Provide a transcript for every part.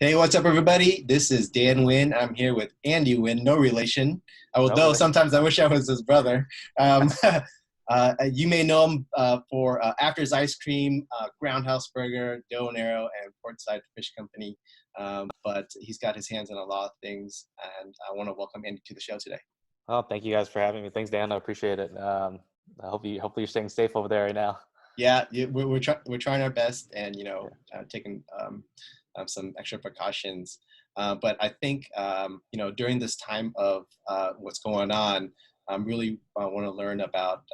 Hey, what's up, everybody? This is Dan Nguyen. I'm here with Andy Nguyen, no relation, No although relation. sometimes I wish I was his brother. Um, you may know him for After's Ice Cream, Groundhouse Burger, Dough and Arrow, and Portside Fish Company. But he's got his hands on a lot of things, and I want to welcome Andy to the show today. Oh, thank you guys for having me. Thanks, Dan. I appreciate it. I hope hopefully you're staying safe over there right now. Yeah, we're trying our best, and Yeah. taking some extra precautions. But I think during this time of what's going on, I really want to learn about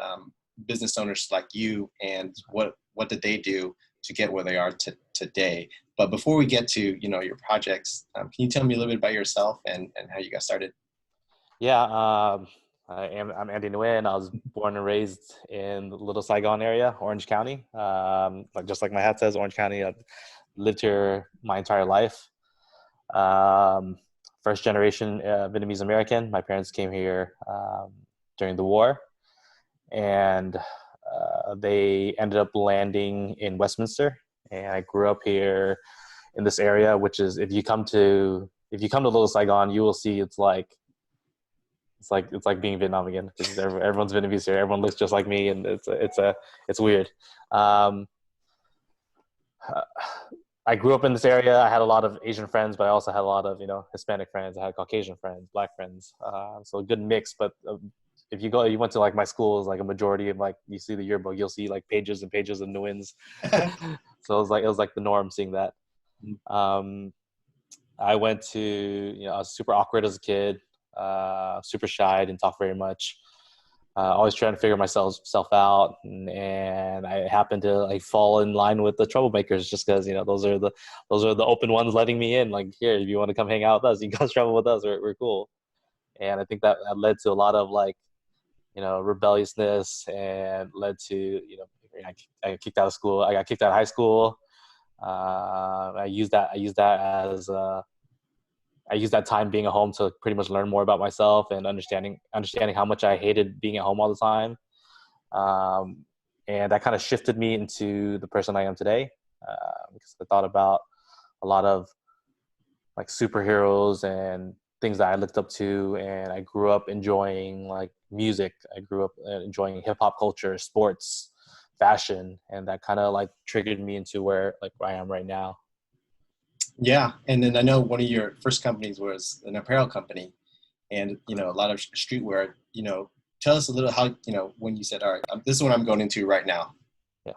business owners like you and what did they do to get where they are today. But before we get to your projects, can you tell me a little bit about yourself and how you got started? Yeah. I'm Andy Nguyen. I was born and raised in the Little Saigon area, Orange County. Just like my hat says, Orange County. I've lived here my entire life. Um, First generation Vietnamese American. My parents came here during the war, and they ended up landing in Westminster. And I grew up here in this area, which is if you come to Little Saigon, you will see it's like being Vietnam again, because everyone's Vietnamese here. Everyone looks just like me, and it's weird. Um, I grew up in this area. I had a lot of Asian friends, but I also had a lot of Hispanic friends. I had Caucasian friends, Black friends. So a good mix. But if you went to like my school, is like a majority of like you see the yearbook, you'll see like pages and pages of Nguyen's. So it was like the norm seeing that. Um, I went to I was super awkward as a kid, super shy, didn't talk very much. Always trying to figure myself out, and I happened to like fall in line with the troublemakers, just because those are the open ones letting me in. Like, here, if you want to come hang out with us, you can travel with us. We're cool. And I think that led to a lot of like rebelliousness, and led to I got kicked out of school. I got kicked out of high school. I used that time being at home to pretty much learn more about myself, and understanding how much I hated being at home all the time. Um, and that kind of shifted me into the person I am today, because I thought about a lot of like superheroes and things that I looked up to, and I grew up enjoying like music. I grew up enjoying hip hop culture, sports, fashion, and that kind of like triggered me into where I am right now. Yeah, and then I know one of your first companies was an apparel company, and a lot of streetwear. Tell us a little how when you said, "All right, this is what I'm going into right now." Yeah.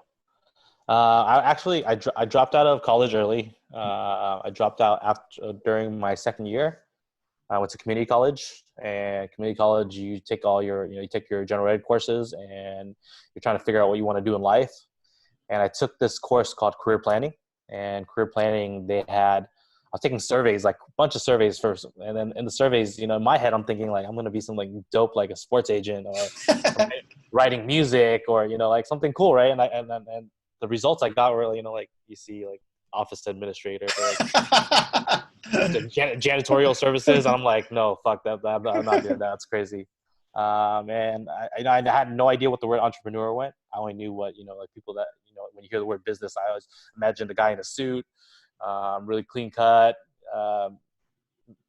I dropped out of college early. I dropped out after during my second year. I went to community college, and community college, you take all your you take your general ed courses, and you're trying to figure out what you want to do in life. And I took this course called career planning. And career planning, I was taking surveys, like a bunch of surveys first, and then in the surveys, in my head, I'm thinking like I'm gonna be some like dope, like a sports agent, or writing music, or like something cool, right? And the results I got were like you see like office administrator, like janitorial services. And I'm like, no, fuck that, I'm not doing that. That's crazy. And I had no idea what the word entrepreneur went. I only knew what like people that when you hear the word business, I always imagine the guy in a suit, really clean cut, um,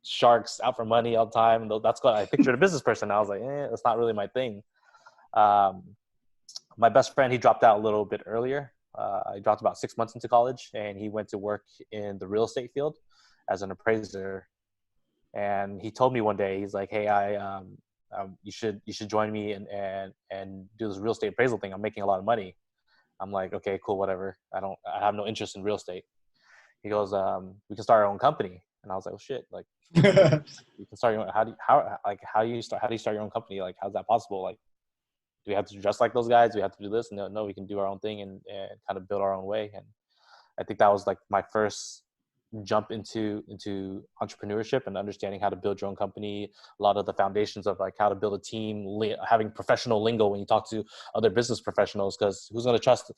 sharks out for money all the time. And that's what I pictured a business person. I was like, that's not really my thing. Um, my best friend, he dropped out a little bit earlier. I dropped about 6 months into college, and he went to work in the real estate field as an appraiser. And he told me one day, he's like, "Hey, you should join me and do this real estate appraisal thing. I'm making a lot of money." I'm like, "Okay, cool, whatever. I have no interest in real estate." He goes, "We can start our own company." And I was like, "Oh shit! Like, you can start your own, how do you start your own company? Like, how's that possible? Like, do we have to dress like those guys? Do we have to do this?" No, we can do our own thing, and kind of build our own way. And I think that was like my first jump into entrepreneurship, and understanding how to build your own company, a lot of the foundations of like how to build a team, having professional lingo when you talk to other business professionals, because who's going to trust a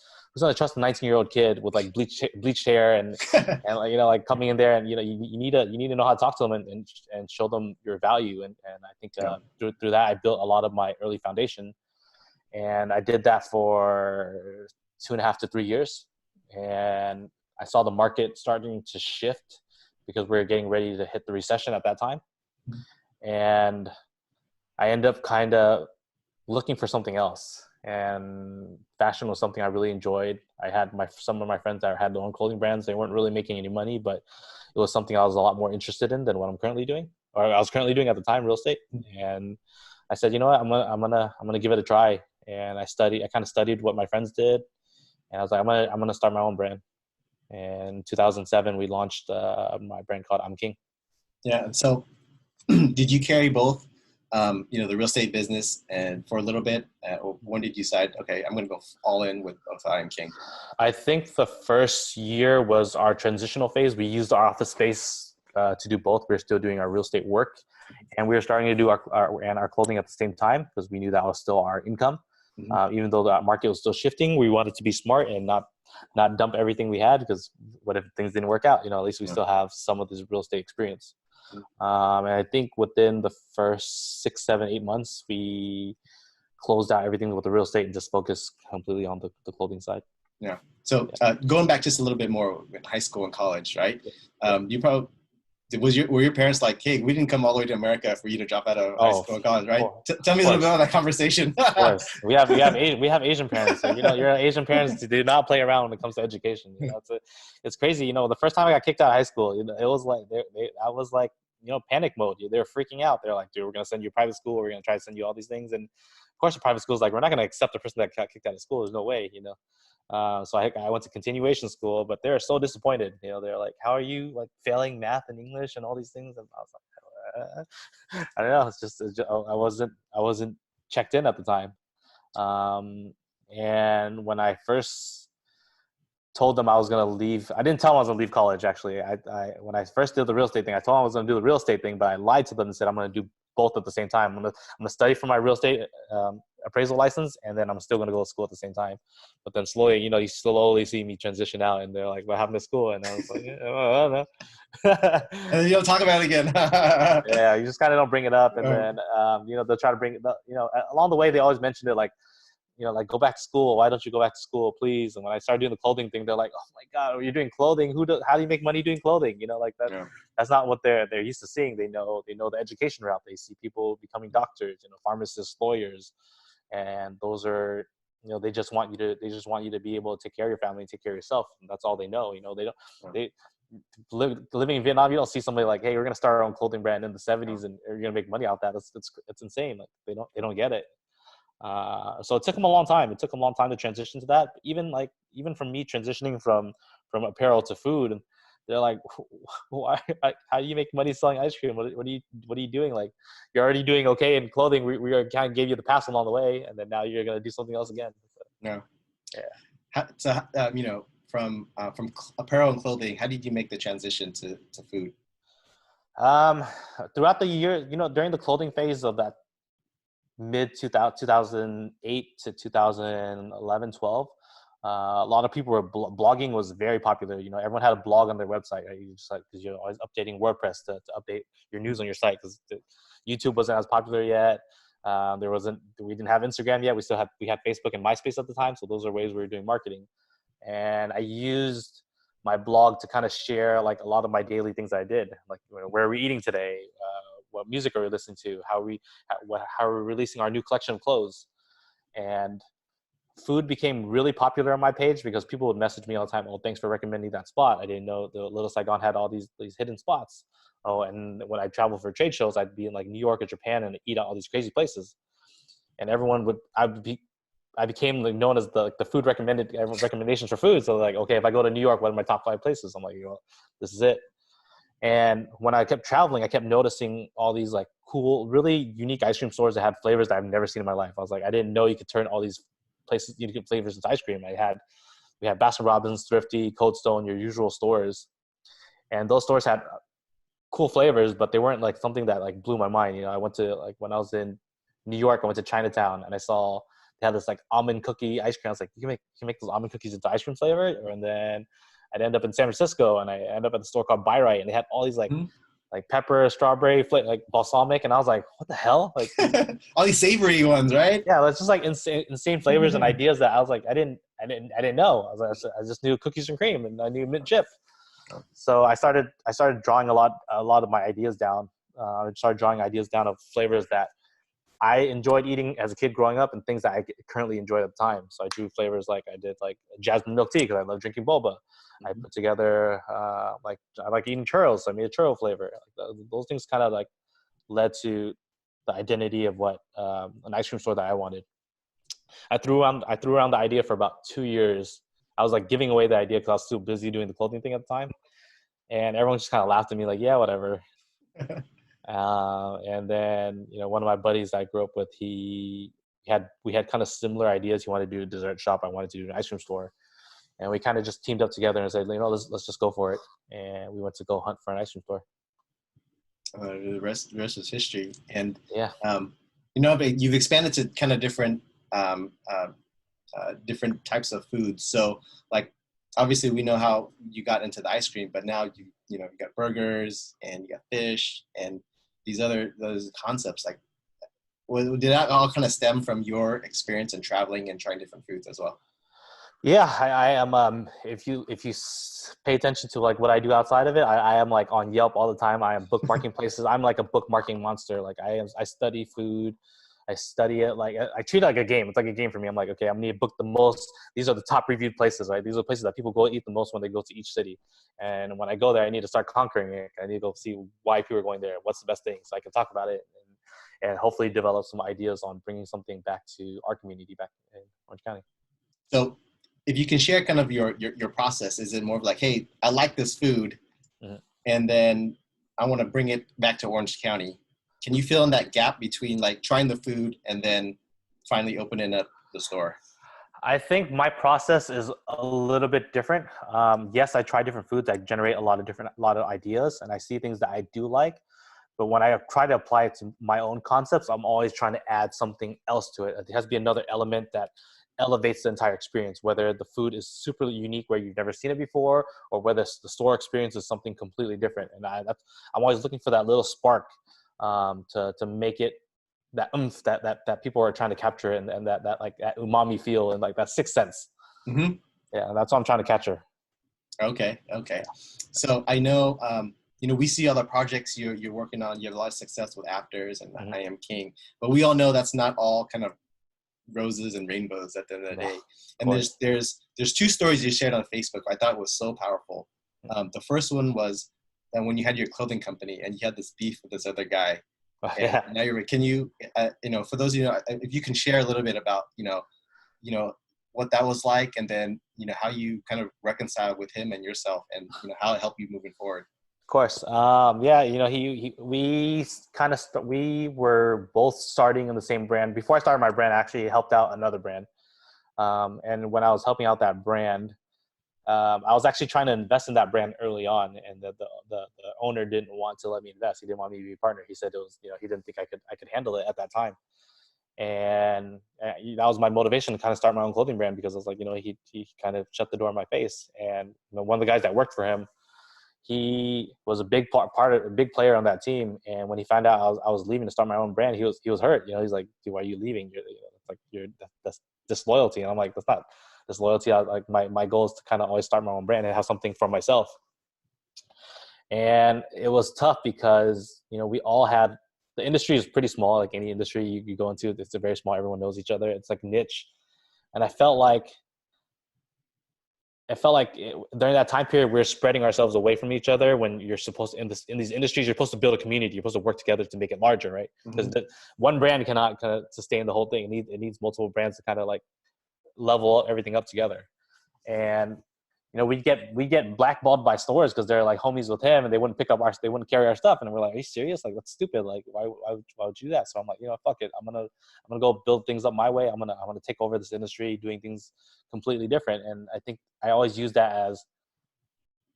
19-year-old kid with like bleached hair, and like, like coming in there, and you need to know how to talk to them, and show them your value. And I think Yeah. through that, I built a lot of my early foundation. And I did that for 2.5 to 3 years. And I saw the market starting to shift because we were getting ready to hit the recession at that time. And I ended up kind of looking for something else. And fashion was something I really enjoyed. I had some of my friends that had their own clothing brands. They weren't really making any money, but it was something I was a lot more interested in than what I'm currently doing, or I was currently doing at the time, real estate. And I said, you know what, I'm gonna give it a try. And I kind of studied what my friends did, and I was like, I'm gonna start my own brand. And in 2007, we launched my brand called IMKING. Yeah. So, did you carry both, the real estate business and for a little bit? Or when did you decide, okay, I'm going to go all in with IMKING? I think the first year was our transitional phase. We used our office space to do both. We were still doing our real estate work, and we were starting to do our clothing at the same time because we knew that was still our income. Even though the market was still shifting, we wanted to be smart and not dump everything we had, because what if things didn't work out? At least we still have some of this real estate experience. And I think within the first 6, 7, 8 months, we closed out everything with the real estate and just focused completely on the clothing side. Yeah. So going back just a little bit more in high school and college, right? You probably were your parents like, hey, we didn't come all the way to America for you to drop out of high school and college, right? Tell me a little bit about that conversation. Of course, we have Asian parents. So, your Asian parents do not play around when it comes to education. It's crazy. The first time I got kicked out of high school, it was like I was like, panic mode. They were freaking out. They're like, dude, we're gonna send you to private school. We're gonna try to send you all these things. And of course, the private school is like, we're not gonna accept the person that got kicked out of school. There's no way, So I went to continuation school, but they were so disappointed. They're like, how are you like failing math and English and all these things? And I was like, I don't know. It's just I wasn't checked in at the time. And when I first told them I was going to leave, I didn't tell them I was going to leave college. Actually, when I first did the real estate thing, I told them I was going to do the real estate thing, but I lied to them and said I'm going to do both at the same time. I'm going to study for my real estate appraisal license, and then I'm still going to go to school at the same time. But then slowly, you slowly see me transition out, and they're like, what happened to school? And I was like, I don't know. And then you don't talk about it again. Yeah, you just kind of don't bring it up. And then, they'll try to bring it up, along the way, they always mentioned it like, like, go back to school. Why don't you go back to school, please? And when I started doing the clothing thing, they're like, oh my God, you're doing clothing. How do you make money doing clothing? Like that. Yeah. That's not what they're used to seeing. They know the education route. They see people becoming doctors, pharmacists, lawyers, and those are, they just want you to be able to take care of your family and take care of yourself. And that's all they know. Living in Vietnam, you don't see somebody like, hey, we're going to start our own clothing brand in the 70s and you're going to make money out of that. It's insane. Like they don't get it. So it took them a long time. It took them a long time to transition to that. Even from me transitioning from apparel to food, they're like, why? How do you make money selling ice cream? What are you doing? Like, you're already doing okay in clothing. We kind of gave you the pass along the way, and then now you're gonna do something else again. So, yeah. From apparel and clothing, how did you make the transition to food? Throughout the year, during the clothing phase of that mid 2008 to 2011, 12, a lot of people were blogging was very popular. Everyone had a blog on their website, right? Because you're always updating WordPress to update your news on your site, because YouTube wasn't as popular yet. We didn't have Instagram yet. We had Facebook and MySpace at the time. So those are ways we were doing marketing. And I used my blog to kind of share like a lot of my daily things I did, like where are we eating today, what music are we listening to, how are we releasing our new collection of clothes. And food became really popular on my page because people would message me all the time, oh, thanks for recommending that spot. I didn't know the Little Saigon had all these hidden spots. Oh, and when I traveled for trade shows, I'd be in like New York or Japan and eat at all these crazy places. And I became like known as the food recommendations for food. So like, okay, if I go to New York, what are my top 5 places? I'm like, this is it. And when I kept traveling, I kept noticing all these like cool, really unique ice cream stores that had flavors that I've never seen in my life. I was like, I didn't know you could turn all these places, you get flavors into ice cream. We had Baskin Robbins, Thrifty, Cold Stone, your usual stores. And those stores had cool flavors, but they weren't like something that like blew my mind. I went to, like, when I was in New York, I went to Chinatown and I saw they had this like almond cookie ice cream. I was like, you can make those almond cookies into ice cream flavor? And then I'd end up in San Francisco and I end up at the store called Buy Right, and they had all these like pepper, strawberry, like balsamic, and I was like, what the hell? Like all these savory ones, right? Yeah, it's just like insane flavors and ideas that I was like, I didn't know. I just knew cookies and cream and I knew mint chip. So I started drawing a lot of my ideas down. I started drawing ideas down of flavors that I enjoyed eating as a kid growing up and things that I currently enjoy at the time. So I drew flavors like I did like jasmine milk tea because I love drinking boba. I Mhm. put together like I like eating churros, so I made a churro flavor. Like, those things kind of like led to the identity of what an ice cream store that I wanted. I threw around the idea for about 2 years. I was like giving away the idea because I was too busy doing the clothing thing at the time, and everyone just kind of laughed at me like, "Yeah, whatever." And then one of my buddies I grew up with, we had kind of similar ideas. He wanted to do a dessert shop. I wanted to do an ice cream store, and we kind of just teamed up together and said, let's just go for it. And we went to go hunt for an ice cream store. The rest is history. And Yeah. um, but you've expanded to kind of um, uh, different types of foods. So, like, obviously, we know how you got into the ice cream, but now you got burgers and you got fish and those concepts. Like, did that all kind of stem from your experience in traveling and trying different foods as well? Yeah, I am. If you pay attention to like what I do outside of it, I am like on Yelp all the time. I am bookmarking places. I'm like a bookmarking monster. Like I study food. I study it like I treat it like a game. It's like a game for me. I'm like, okay, I'm gonna book the most. These are the top reviewed places, right? These are the places that people go eat the most when they go to each city. And when I go there, I need to start conquering it. I need to go see why people are going there. What's the best thing, so I can talk about it and hopefully develop some ideas on bringing something back to our community back in Orange County. So, if you can share kind of your process, is it more of like, hey, I like this food, Mhm. and then I want to bring it back to Orange County? Can you fill in that gap between like trying the food and then finally opening up the store? I think my process is a little bit different. Yes, I try different foods. I generate a lot of ideas, and I see things that I do like. But when I try to apply it to my own concepts, I'm always trying to add something else to it. It has to be another element that elevates the entire experience, whether the food is super unique where you've never seen it before, or whether the store experience is something completely different. And I'm always looking for that little spark to make it that oomph that people are trying to capture, and that like that umami feel and like that sixth sense. Mm-hmm. Yeah, that's what I'm trying to capture. Okay, okay. So I know, we see all the projects you're working on. You have a lot of success with Afters and Mm-hmm. IMKING, but we all know that's not all kind of roses and rainbows at the end of the No, day. of And course. there's two stories you shared on Facebook I thought was so powerful. The first one was that when you had your clothing company and you had this beef with this other guy, and Yeah. now can you, for those of you, if you can share a little bit about, you know what that was like, and then how you kind of reconcile with him and yourself, and how it helped you moving forward. Of course. Yeah, we were both starting in the same brand. Before I started my brand, I actually helped out another brand. And when I was helping out that brand, I was actually trying to invest in that brand early on, and the owner didn't want to let me invest. He didn't want me to be a partner. He said it was, he didn't think I could handle it at that time. And that was my motivation to kind of start my own clothing brand, because I was like, he kind of shut the door in my face. And one of the guys that worked for him, he was a a big player on that team. And when he found out I was leaving to start my own brand, he was hurt. He's like, "Dude, why are you leaving? It's like that's disloyalty." And I'm like, "That's not disloyalty. Like my goal is to kind of always start my own brand and have something for myself." And it was tough because we all had, the industry is pretty small. Like any industry you go into, it's a very small. Everyone knows each other. It's like niche, and during that time period, we're spreading ourselves away from each other. When you're supposed to, in these industries, you're supposed to build a community. You're supposed to work together to make it larger, right? Because Hmm. one brand cannot kind of sustain the whole thing. It needs multiple brands to kind of like level everything up together. And we get blackballed by stores because they're like homies with him, and they wouldn't carry our stuff. And we're like, "Are you serious? Like, that's stupid. Like, why would you do that?" So I'm like, fuck it. I'm gonna go build things up my way. I'm gonna take over this industry, doing things completely different. And I think I always use that as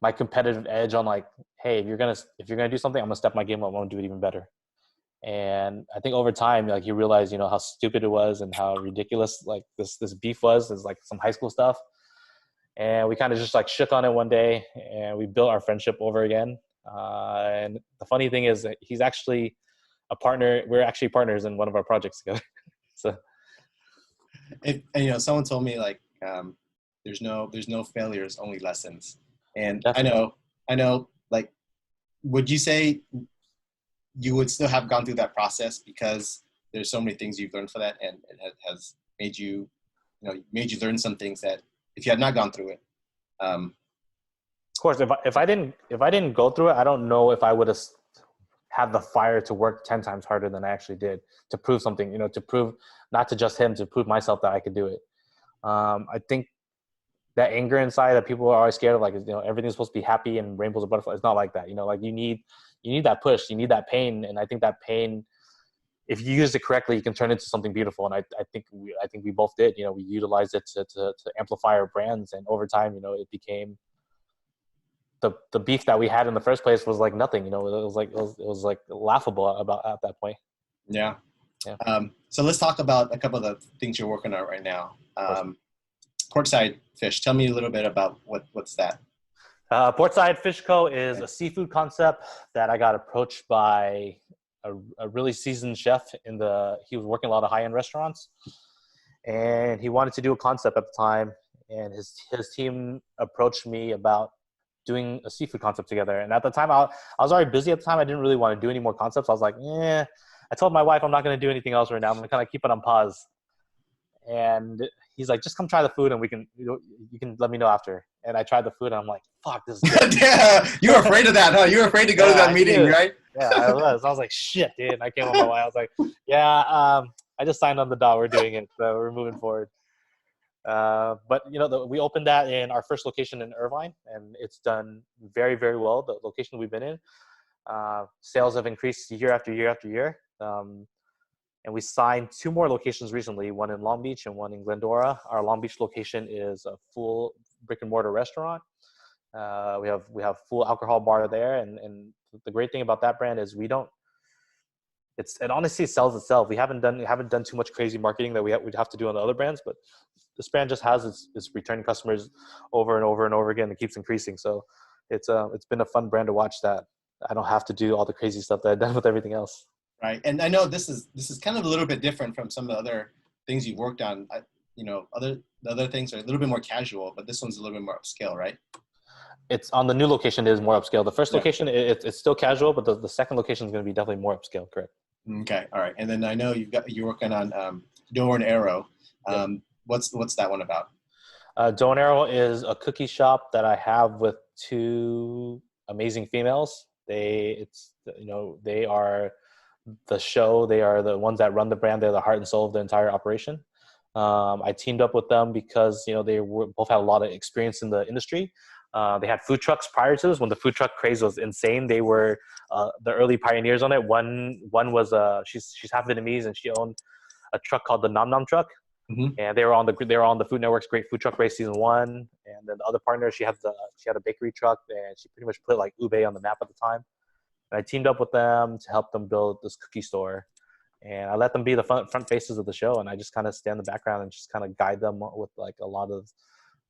my competitive edge on like, hey, if you're gonna do something, I'm gonna step my game up. I'm gonna do it even better. And I think over time, like, you realize, how stupid it was and how ridiculous like this beef was. Is like some high school stuff. And we kind of just like shook on it one day, and we built our friendship over again. And the funny thing is that he's actually a partner. We're actually partners in one of our projects together. So And someone told me like, there's no failures, only lessons. And I definitely. know I know, like, would you say you would still have gone through that process because there's so many things you've learned for that, and it has made you, made you learn some things that if you had not gone through it, um, Of course, if I didn't go through it, I don't know if I would have had the fire to work 10 times harder than I actually did to prove something, to prove not to just him, to prove myself that I could do it. I think that anger inside that people are always scared of, like, everything's supposed to be happy and rainbows and butterflies. It's not like that. Like you need that push, you need that pain. And I think that pain, if you use it correctly, you can turn it into something beautiful. And I think we both did. We utilized it to amplify our brands, and over time, it became the beef that we had in the first place was like nothing. It was like laughable about at that point. yeah. Yeah. So let's talk about a couple of the things you're working on right now. Portside Fish. Tell me a little bit about what's that. Portside Fish Co. is a seafood concept that I got approached by a really seasoned chef he was working a lot of high-end restaurants, and he wanted to do a concept at the time, and his team approached me about doing a seafood concept together. And at the time, I was already busy at the time. I didn't really want to do any more concepts. I was like, I told my wife I'm not going to do anything else right now. I'm going to kind of keep it on pause. And he's like, just come try the food, and you can let me know after. And I tried the food, and I'm like, fuck, this is good. Yeah, you were afraid of that, huh? You were afraid to go to that meeting, right? Yeah, I was. I was like, shit, dude. And I came on my wife. I was like, yeah, I just signed on the dot. We're doing it, so we're moving forward. But we opened that in our first location in Irvine, and it's done very, very well. The location we've been in, sales have increased year after year after year. And we signed 2 more locations recently, one in Long Beach and one in Glendora. Our Long Beach location is a full brick and mortar restaurant. We have full alcohol bar there, and the great thing about that brand is it honestly sells itself. We haven't done too much crazy marketing that we'd have to do on the other brands, but this brand just has its returning customers over and over and over again. It keeps increasing, so it's been a fun brand to watch that I don't have to do all the crazy stuff that I've done with everything else. Right, and I know this is kind of a little bit different from some of the other things you've worked on. The other things are a little bit more casual, but this one's a little bit more upscale, right? It's on the new location is more upscale. The first location, it's still casual, but the second location is going to be definitely more upscale. Correct. Okay, all right. And then I know you're working on Dough and Arrow. What's that one about? Dough and Arrow is a cookie shop that I have with 2 amazing females. They are the show. They are the ones that run the brand. They're the heart and soul of the entire operation. I teamed up with them because they both had a lot of experience in the industry. They had food trucks prior to this when the food truck craze was insane. They were the early pioneers on it. One was she's half Vietnamese, and she owned a truck called the Nom Nom Truck. Mm-hmm. And they were on the Food Network's Great Food Truck Race season 1. And then the other partner, she had a bakery truck, and she pretty much put like Ube on the map at the time. And I teamed up with them to help them build this cookie store. And I let them be the front faces of the show, and I just kind of stand in the background and just kind of guide them with like a lot of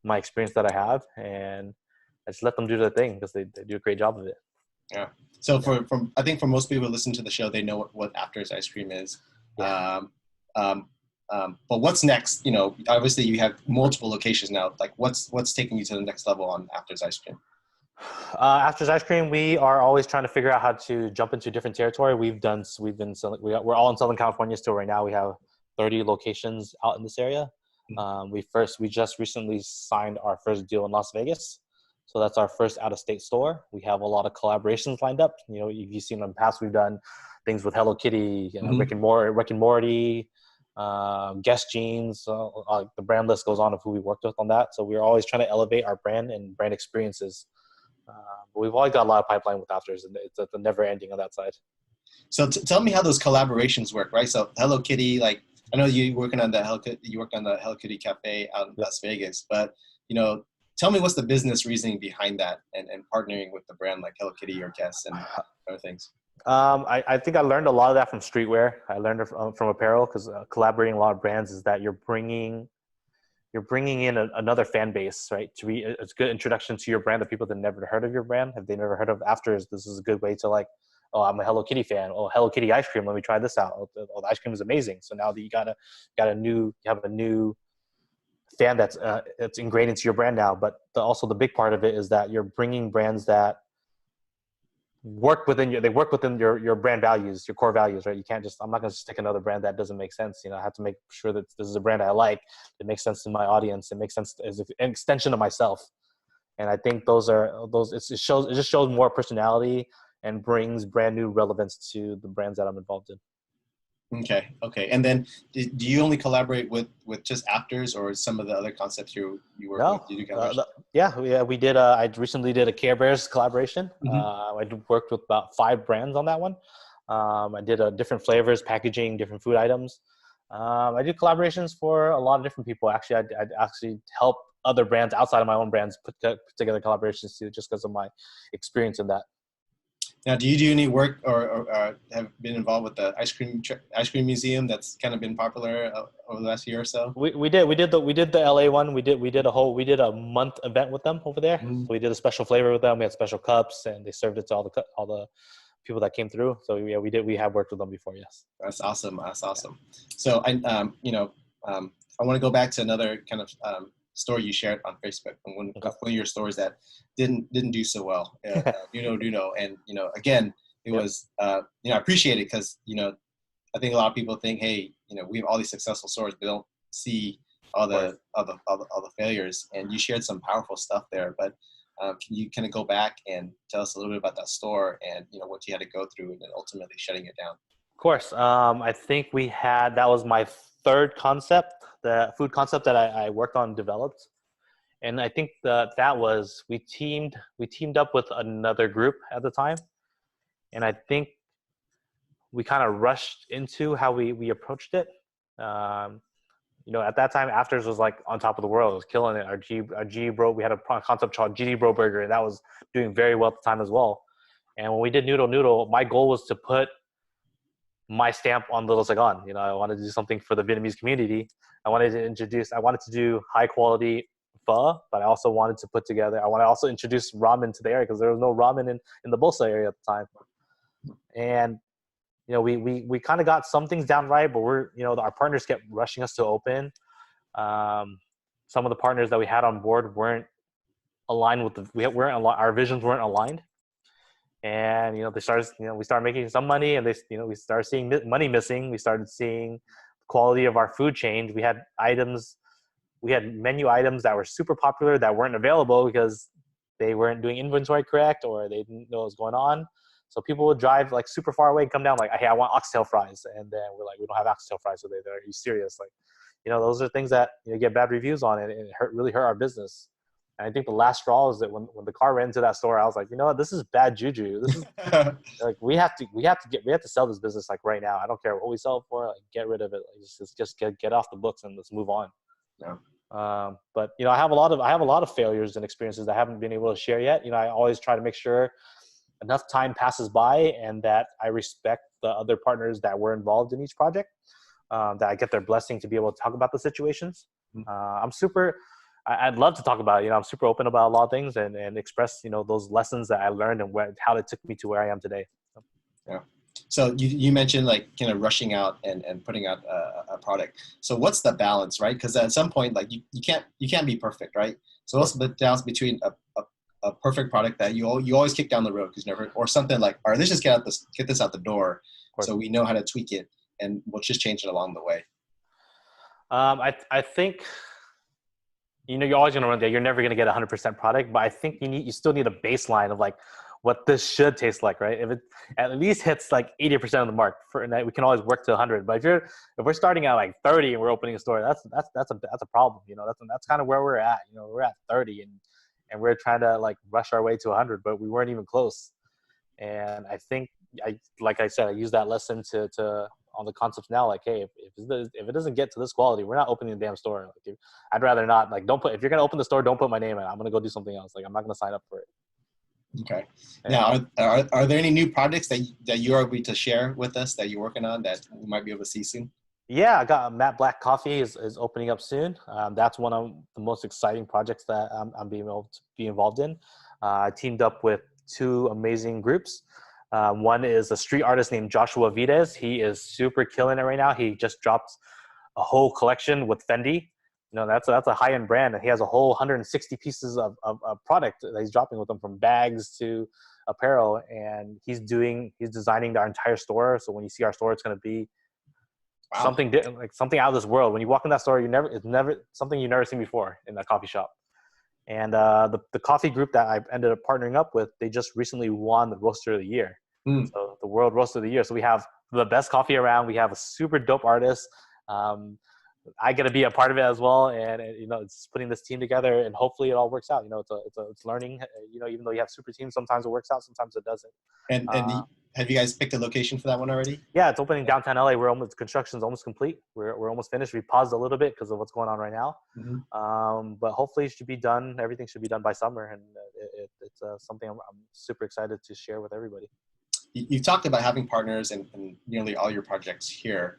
my experience that I have, and I just let them do their thing because they do a great job of it. Yeah. So I think for most people who listen to the show, they know what Afters Ice Cream is. Yeah. But what's next? Obviously you have multiple locations now. Like what's taking you to the next level on Afters Ice Cream? Afters Ice Cream, we are always trying to figure out how to jump into different territory. We're all in Southern California still right now. We have 30 locations out in this area. We just recently signed our first deal in Las Vegas. So that's our first out-of-state store. We have a lot of collaborations lined up. You've seen in the past, we've done things with Hello Kitty, Rick and Morty, Guess Jeans. The brand list goes on of who we worked with on that. So we're always trying to elevate our brand and brand experiences. But we've always got a lot of pipeline with Afters, and it's the never ending on that side. So tell me how those collaborations work, right? So Hello Kitty, like I know you worked on the Hello Kitty Cafe out in Las Vegas, but tell me what's the business reasoning behind that and partnering with the brand like Hello Kitty or Guess and other things. I think I learned a lot of that from streetwear. I learned it from apparel because collaborating a lot of brands is that you're bringing in another fan base, right? It's a good introduction to your brand. The people that never heard of your brand, if they never heard of Afters, this is a good way to like, oh, I'm a Hello Kitty fan. Oh, Hello Kitty ice cream. Let me try this out. Oh, the ice cream is amazing. So now that you have a new fan that's ingrained into your brand now. But also the big part of it is that you're bringing brands that they work within your brand values, your core values, right? You can't just, I'm not going to stick another brand that doesn't make sense. You know, I have to make sure that this is a brand I like. It makes sense to my audience. It makes sense as an extension of myself. And I think it just shows more personality and brings brand new relevance to the brands that I'm involved in. Okay. Okay. And then do you only collaborate with just actors, or some of the other concepts you work with? No, Do you do collaboration? yeah, we did. I recently did a Care Bears collaboration. Mm-hmm. Worked with about 5 brands on that one. I did different flavors, packaging, different food items. I did collaborations for a lot of different people. Actually, I'd actually help other brands outside of my own brands put together collaborations too, just because of my experience in that. Now, do you do any work, or have been involved with the ice cream museum that's kind of been popular over the last year or so? We did the LA one. We did a month event with them over there. Mm-hmm. So we did a special flavor with them. We had special cups, and they served it to all the people that came through. So yeah, we have worked with them before. Yes. That's awesome. That's awesome. So I want to go back to another kind of story you shared on Facebook, and one of your stories that didn't do so well. And again, it Yep. was I appreciate it, because I think a lot of people think, hey, we have all these successful stories, but don't see all Of course. the failures. And you shared some powerful stuff there, but can you kind of go back and tell us a little bit about that store, and what you had to go through, and then ultimately shutting it down? Of course. I think that was my third concept, the food concept that I worked on and developed. And I think that was, we teamed up with another group at the time. And I think we kind of rushed into how we approached it. Um, at that time, Afters was like on top of the world. It was killing it. Our G Bro, we had a concept called GD Bro Burger, and that was doing very well at the time as well. And when we did Noodle Noodle, my goal was to put my stamp on Little Saigon. I wanted to do something for the Vietnamese community. I wanted to do high quality pho, but I also wanted to I wanted to also introduce ramen to the area, because there was no ramen in the Bosa area at the time. And we kind of got some things down right, but our partners kept rushing us to open. Some of the partners that we had on board weren't aligned with our visions weren't aligned. And we started making some money, and we started seeing money missing. We started seeing the quality of our food change. We had menu items that were super popular that weren't available because they weren't doing inventory correct, or they didn't know what was going on. So people would drive like super far away and come down like, hey, I want oxtail fries. And then we're like, we don't have oxtail fries. So they're, are you serious? Like, those are things that get bad reviews on it, and it really hurt our business. And I think the last straw is that when the car ran into that store, I was like, you know what, this is bad juju. This is like, we have to sell this business like right now. I don't care what we sell it for. Like, get rid of it. Like, just get off the books and let's move on. Yeah. But I have a lot of failures and experiences that I haven't been able to share yet. I always try to make sure enough time passes by, and that I respect the other partners that were involved in each project, that I get their blessing to be able to talk about the situations. I'd love to talk about it. I'm super open about a lot of things, and express, those lessons that I learned and how it took me to where I am today. Yeah. So you mentioned like kind of rushing out and putting out a product. So what's the balance, right? Because at some point, like you can't be perfect, right? So what's the balance between a perfect product that you always kick down the road because or something like, all right, let's just get this out the door, so we know how to tweak it, and we'll just change it along the way. I think you're always going to run there. You're never going to get 100% product, but I think you still need a baseline of like what this should taste like, right? If it at least hits like 80% of the mark for that, we can always work to 100. But if we're starting at like 30 and we're opening a store, that's a problem. That's kind of where we're at. We're at 30 and we're trying to like rush our way to 100, but we weren't even close. And I think like I said, I use that lesson to on the concepts now, like, hey, if it doesn't get to this quality, we're not opening the damn store. Like, I'd rather not, like, if you're going to open the store, don't put my name in it. I'm going to go do something else. Like, I'm not going to sign up for it. Okay. Now, are there any new projects that you are able to share with us that you're working on that we might be able to see soon? Yeah, I got Matte Black Coffee is opening up soon. That's one of the most exciting projects that I'm being able to be involved in. I teamed up with 2 amazing groups. One is a street artist named Joshua Vides. He is super killing it right now. He just dropped a whole collection with Fendi. That's a high-end brand, and he has a whole 160 pieces of product that he's dropping with them, from bags to apparel, and he's designing our entire store. So when you see our store, it's going to be Wow. like something out of this world. When you walk in that store, it's never something you've never seen before in a coffee shop. And the coffee group that I ended up partnering up with, they just recently won the Roaster of the Year. Mm. So the World Roaster of the Year. So we have the best coffee around. We have a super dope artist. I get to be a part of it as well, and it's putting this team together, and hopefully it all works out. It's learning. Even though you have super teams, sometimes it works out, sometimes it doesn't. And have you guys picked a location for that one already? Yeah, it's opening downtown LA. Construction's almost complete. We're almost finished. We paused a little bit because of what's going on right now. Mm-hmm. But hopefully it should be done. Everything should be done by summer, and it's something I'm super excited to share with everybody. You've talked about having partners in nearly all your projects here.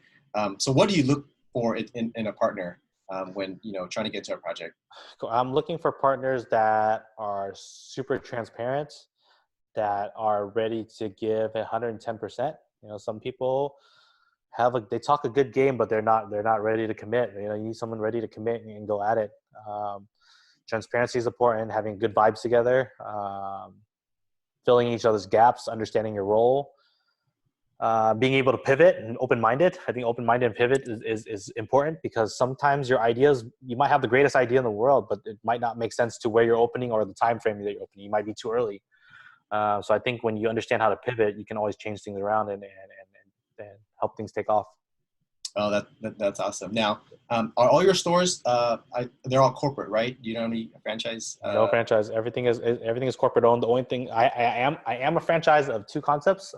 So what do you look for in a partner when trying to get to a project? I'm looking for partners that are super transparent, that are ready to give 110%. Some people they talk a good game, but they're not ready to commit. You need someone ready to commit and go at it. Transparency is important. Having good vibes together, filling each other's gaps, understanding your role, being able to pivot and open-minded. I think open-minded and pivot is important, because sometimes your ideas, you might have the greatest idea in the world, but it might not make sense to where you're opening or the time frame that you're opening. You might be too early. So I think when you understand how to pivot, you can always change things around and help things take off. Oh, that's awesome. Now, are all your stores, they're all corporate, right? You don't need a franchise? No franchise. Everything is corporate owned. The only thing I am a franchise of two concepts,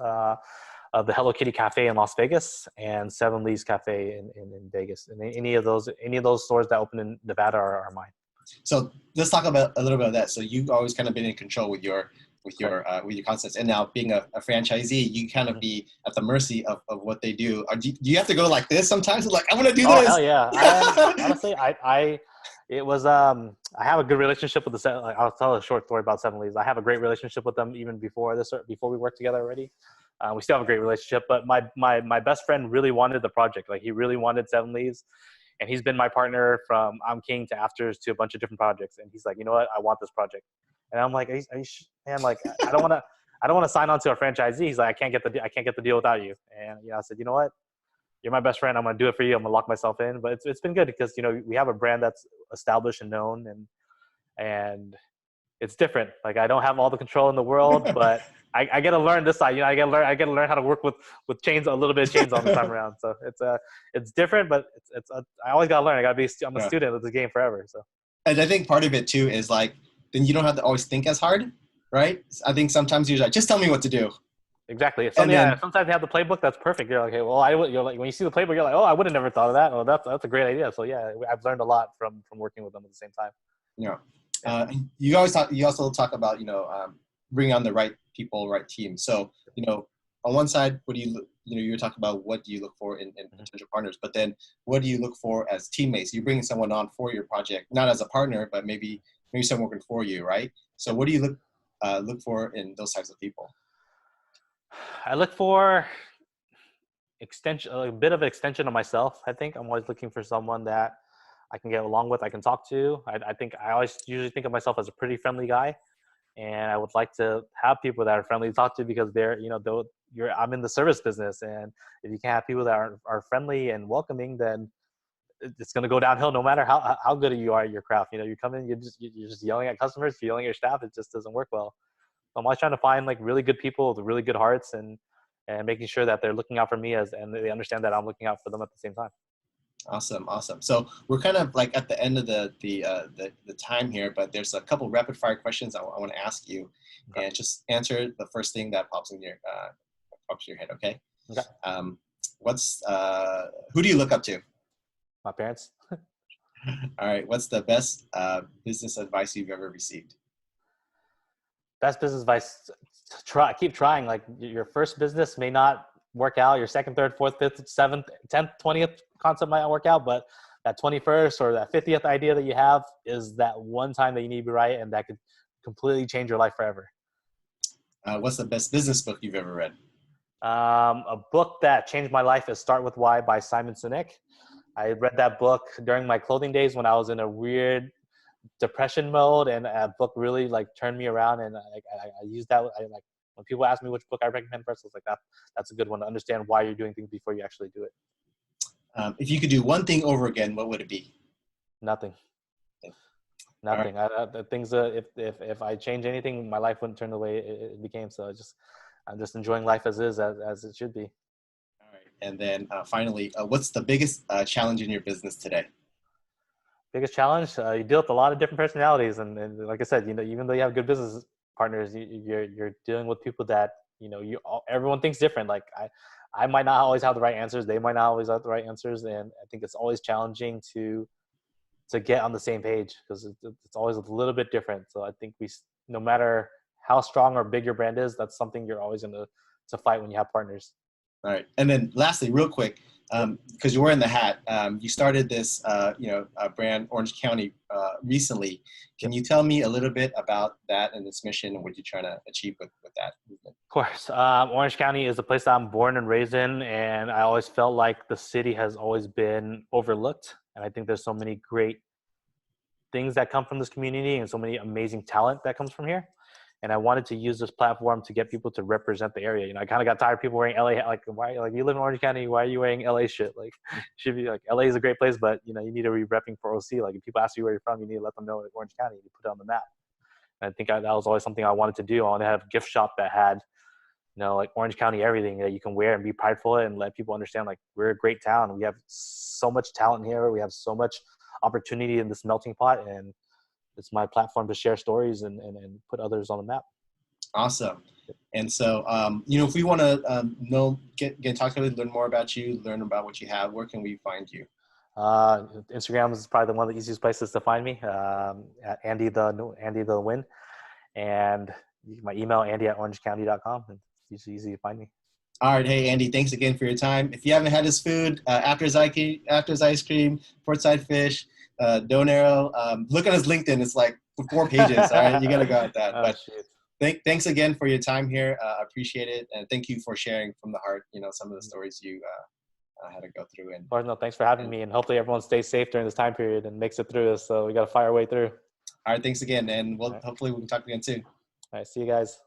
of the Hello Kitty Cafe in Las Vegas and Seven Leaves Cafe in Vegas. And any of those stores that open in Nevada are mine. So let's talk about a little bit of that. So you've always kind of been in control with your concepts, and now being a franchisee, you kind of be at the mercy of what they do. Do you have to go like this sometimes? Like, I want to do this. Oh hell yeah! Honestly, I have a good relationship with I'll tell a short story about Seven Leaves. I have a great relationship with them even before we worked together already. We still have a great relationship, but my best friend really wanted the project. Like, he really wanted Seven Leaves, and he's been my partner from IMKING to Afters to a bunch of different projects. And he's like, you know what? I want this project. And I'm like, man, like, I don't want to sign on to a franchisee. He's like, I can't get the deal without you. And I said, you know what? You're my best friend. I'm going to do it for you. I'm going to lock myself in. But it's been good because, we have a brand that's established and known, and it's different. Like, I don't have all the control in the world, but I get to learn this side. I get to learn how to work with chains, a little bit of chains on this time around. So it's different, but I always got to learn. I'm a student of the game forever. So. And I think part of it too is like, then you don't have to always think as hard, right? I think sometimes you're like, just tell me what to do. Exactly. Sometimes they have the playbook that's perfect. You're like, okay, well, you're like, when you see the playbook, you're like, oh, I would have never thought of that. Oh, that's a great idea. So yeah, I've learned a lot from working with them at the same time. Yeah. You also talk about, bringing on the right people, right team. So, on one side, what do you're talking about what do you look for in potential partners, but then what do you look for as teammates? You're bringing someone on for your project, not as a partner, but maybe someone working for you, right? So what do you look for in those types of people? I look for a bit of extension of myself. I think I'm always looking for someone that I can get along with, I can talk to. I think I always usually think of myself as a pretty friendly guy, and I would like to have people that are friendly to talk to, because I'm in the service business, and if you can't have people that are friendly and welcoming, then it's going to go downhill no matter how good you are at your craft. You come in, you're just yelling at customers, you're yelling at your staff. It just doesn't work well. So I'm always trying to find like really good people with really good hearts, and making sure that they're looking out for me and they understand that I'm looking out for them at the same time. Awesome. So we're kind of like at the end of the time here, but there's a couple rapid fire questions I want to ask you, okay. And just answer the first thing that pops in your head. Okay. Okay. Who do you look up to? My parents. All right. What's the best business advice you've ever received? Best business advice: keep trying. Like, your first business may not work out. Your second, third, fourth, fifth, seventh, 10th, 20th concept might not work out, but that 21st or that 50th idea that you have is that one time that you need to be right, and that could completely change your life forever. What's the best business book you've ever read? A book that changed my life is Start With Why by Simon Sinek. I read that book during my clothing days when I was in a weird depression mode, and a book really like turned me around, and I used that. I like When people ask me which book I recommend first, it's like that's a good one to understand why you're doing things before you actually do it. If you could do one thing over again, what would it be? Nothing. All right. Nothing. The things if I change anything, my life wouldn't turn the way it became. So I'm just enjoying life as is, as it should be. All right. And then finally, what's the biggest challenge in your business today? Biggest challenge, you deal with a lot of different personalities, and like I said, even though you have good business partners, you're dealing with people that everyone thinks different. Like I might not always have the right answers, they might not always have the right answers, and I think it's always challenging to get on the same page because it's always a little bit different. So I think no matter how strong or big your brand is, that's something you're always going to fight when you have partners. All right. And then lastly, real quick, because you're wearing the hat, you started this, brand Orange County recently. Can you tell me a little bit about that and this mission and what you're trying to achieve with that movement? Of course. Orange County is the place that I'm born and raised in, and I always felt like the city has always been overlooked. And I think there's so many great things that come from this community and so many amazing talent that comes from here. And I wanted to use this platform to get people to represent the area. I kind of got tired of people wearing LA, like, why, like, you live in Orange County, why are you wearing LA shit? Like, should be like, LA is a great place, but you need to be repping for OC. Like, if people ask you where you're from, you need to let them know like Orange County, you put it on the map. And I think that was always something I wanted to do. I wanted to have a gift shop that had, like Orange County, everything that you can wear and be prideful and let people understand, like, we're a great town. We have so much talent here. We have so much opportunity in this melting pot, and it's my platform to share stories and put others on the map. Awesome. And so, if we want to talk to you, learn more about you, learn about what you have, where can we find you? Instagram is probably one of the easiest places to find me, at Andy the Win, and my email, andy@orangecounty.com. It's easy to find me. All right. Hey, Andy, thanks again for your time. If you haven't had his food, after his ice cream, portside fish, Donero, look at his LinkedIn. It's like 4 pages. All right. You got to go at that. But thanks again for your time here. I appreciate it. And thank you for sharing from the heart, some of the stories you had to go through. And no, thanks for having me. And hopefully everyone stays safe during this time period and makes it through this. So we got to fire our way through. All right. Thanks again. And hopefully we can talk again soon. All right. See you guys.